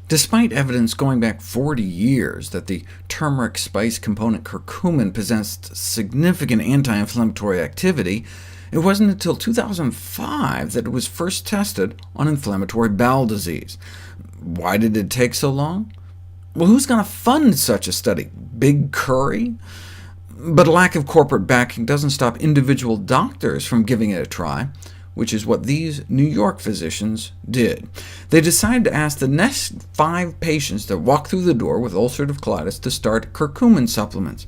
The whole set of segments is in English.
Despite evidence going back 40 years that the turmeric spice component curcumin possessed significant anti-inflammatory activity, it wasn't until 2005 that it was first tested on inflammatory bowel disease. Why did it take so long? Well, who's going to fund such a study? Big Curry? But a lack of corporate backing doesn't stop individual doctors from giving it a try, which is what these New York physicians did. They decided to ask the next 5 patients that walked through the door with ulcerative colitis to start curcumin supplements.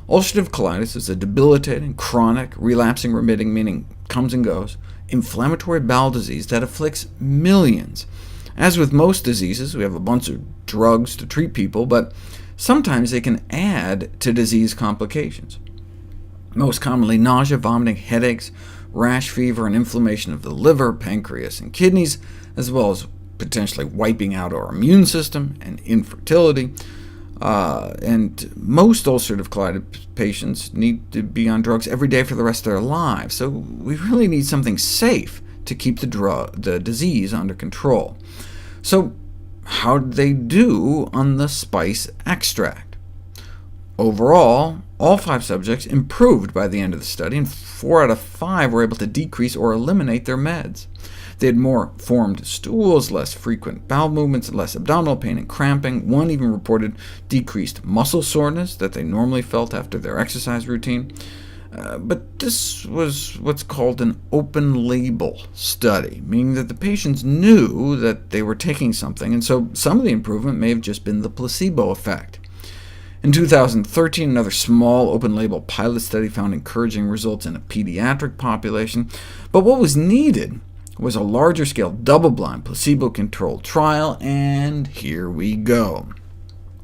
Ulcerative colitis is a debilitating, chronic, relapsing, remitting, meaning comes and goes, inflammatory bowel disease that afflicts millions. As with most diseases, we have a bunch of drugs to treat people, but sometimes they can add to disease complications. Most commonly nausea, vomiting, headaches, rash, fever, and inflammation of the liver, pancreas, and kidneys, as well as potentially wiping out our immune system and infertility. And most ulcerative colitis patients need to be on drugs every day for the rest of their lives, so we really need something safe to keep the disease under control. So how did they do on the spice extract? Overall, all 5 subjects improved by the end of the study, and 4 out of 5 were able to decrease or eliminate their meds. They had more formed stools, less frequent bowel movements, less abdominal pain and cramping. 1 even reported decreased muscle soreness that they normally felt after their exercise routine. But this was what's called an open-label study, meaning that the patients knew that they were taking something, and so some of the improvement may have just been the placebo effect. In 2013, another small open-label pilot study found encouraging results in a pediatric population, but what was needed was a larger-scale, double-blind, placebo-controlled trial, and here we go.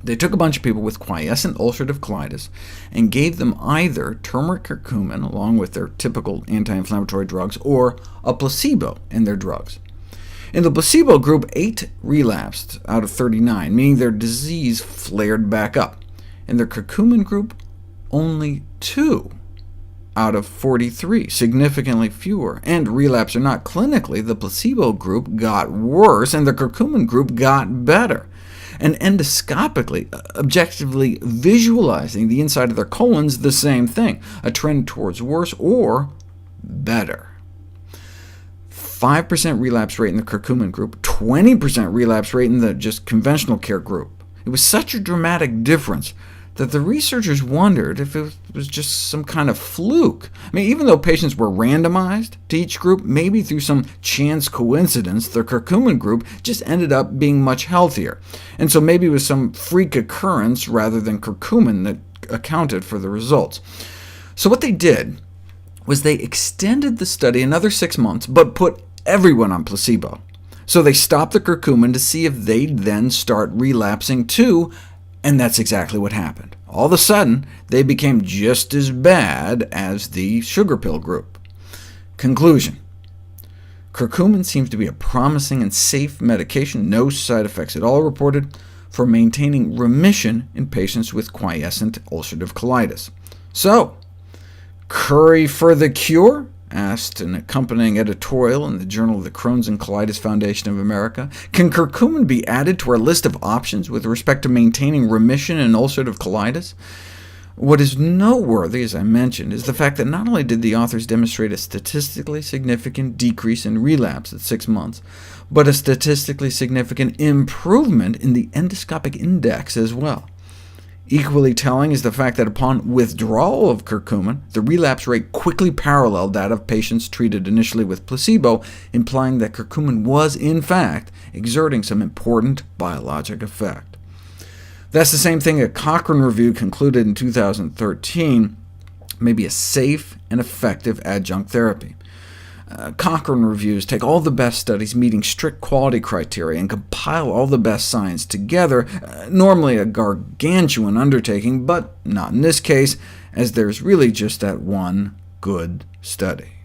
They took a bunch of people with quiescent ulcerative colitis and gave them either turmeric curcumin along with their typical anti-inflammatory drugs, or a placebo in their drugs. In the placebo group, 8 relapsed out of 39, meaning their disease flared back up. In their curcumin group, only 2 out of 43, significantly fewer. And relapse or not, clinically, the placebo group got worse, and the curcumin group got better. And endoscopically, objectively visualizing the inside of their colons, the same thing, a trend towards worse or better. 5% relapse rate in the curcumin group, 20% relapse rate in the just conventional care group. It was such a dramatic difference that the researchers wondered if it was just some kind of fluke. I mean, even though patients were randomized to each group, maybe through some chance coincidence, the curcumin group just ended up being much healthier, and so maybe it was some freak occurrence rather than curcumin that accounted for the results. So what they did was they extended the study another 6 months, but put everyone on placebo. So they stopped the curcumin to see if they'd then start relapsing too, and that's exactly what happened. All of a sudden, they became just as bad as the sugar pill group. Conclusion: curcumin seems to be a promising and safe medication, no side effects at all reported, for maintaining remission in patients with quiescent ulcerative colitis. So, curry for the cure? Asked an accompanying editorial in the Journal of the Crohn's and Colitis Foundation of America. Can curcumin be added to our list of options with respect to maintaining remission in ulcerative colitis? What is noteworthy, as I mentioned, is the fact that not only did the authors demonstrate a statistically significant decrease in relapse at 6 months, but a statistically significant improvement in the endoscopic index as well. Equally telling is the fact that upon withdrawal of curcumin, the relapse rate quickly paralleled that of patients treated initially with placebo, implying that curcumin was, in fact, exerting some important biologic effect. That's the same thing a Cochrane review concluded in 2013 may be a safe and effective adjunct therapy. Cochrane reviews take all the best studies meeting strict quality criteria and compile all the best science together, normally a gargantuan undertaking, but not in this case, as there's really just that one good study.